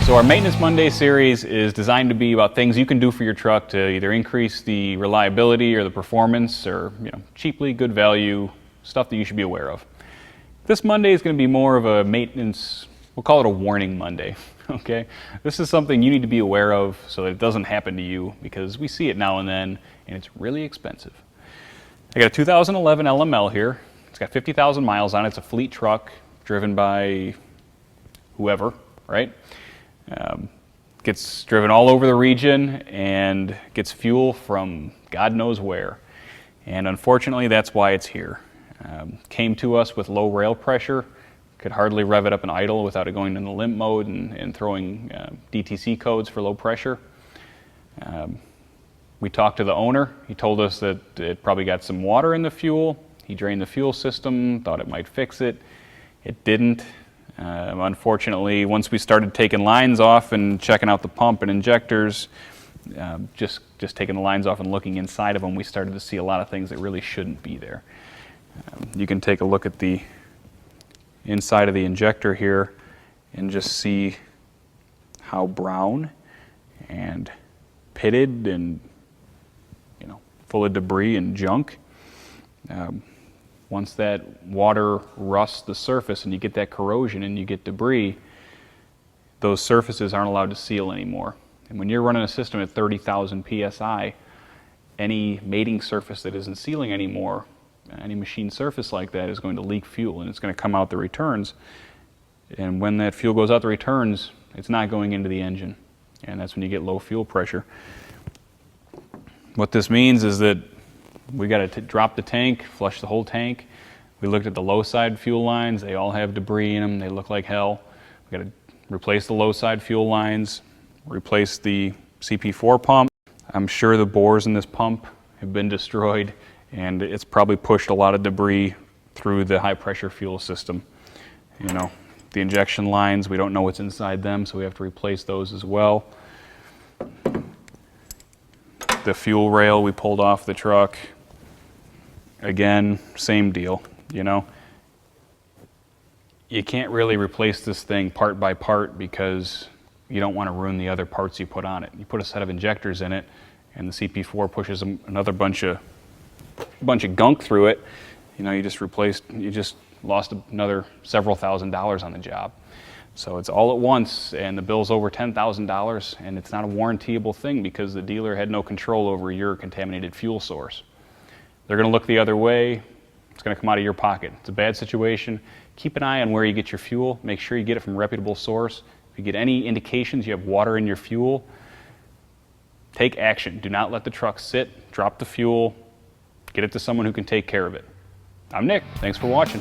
So our Maintenance Monday series is designed to be about things you can do for your truck to either increase the reliability or the performance, or cheaply, good value, stuff that you should be aware of. This Monday is going to be more of a maintenance, we'll call it a warning Monday, okay? This is something you need to be aware of so that it doesn't happen to you, because we see it now and then and it's really expensive. I got a 2011 LML here. It's got 50,000 miles on it. It's a fleet truck driven by whoever, right? Gets driven all over the region and gets fuel from God knows where. And unfortunately, that's why it's here. Came to us with low rail pressure, could hardly rev it up and idle without it going into limp mode and throwing DTC codes for low pressure. We talked to the owner. He told us that it probably got some water in the fuel. He drained the fuel system, thought it might fix it. It didn't. Unfortunately, once we started taking lines off and checking out the pump and injectors, just taking the lines off and looking inside of them, we started to see a lot of things that really shouldn't be there. You can take a look at the inside of the injector here and just see how brown and pitted and full of debris and junk. Once that water rusts the surface and you get that corrosion and you get debris, those surfaces aren't allowed to seal anymore. And when you're running a system at 30,000 psi, any mating surface that isn't sealing anymore, any machine surface like that, is going to leak fuel and it's going to come out the returns. And when that fuel goes out the returns, it's not going into the engine. And that's when you get low fuel pressure. What this means is that we got to drop the tank, flush the whole tank. We looked at the low side fuel lines. They all have debris in them. They look like hell. We got to replace the low side fuel lines, replace the CP4 pump. I'm sure the bores in this pump have been destroyed, and it's probably pushed a lot of debris through the high pressure fuel system. The injection lines, we don't know what's inside them, so we have to replace those as well. The fuel rail we pulled off the truck. Again, same deal, You can't really replace this thing part by part because you don't want to ruin the other parts you put on it. You put a set of injectors in it and the CP4 pushes another bunch of gunk through it. You just lost another several $1,000s on the job. So it's all at once, and the bill's over $10,000, and it's not a warrantyable thing because the dealer had no control over your contaminated fuel source. They're going to look the other way. It's going to come out of your pocket. It's a bad situation. Keep an eye on where you get your fuel. Make sure you get it from a reputable source. If you get any indications you have water in your fuel, take action. Do not let the truck sit. Drop the fuel. Get it to someone who can take care of it. I'm Nick. Thanks for watching.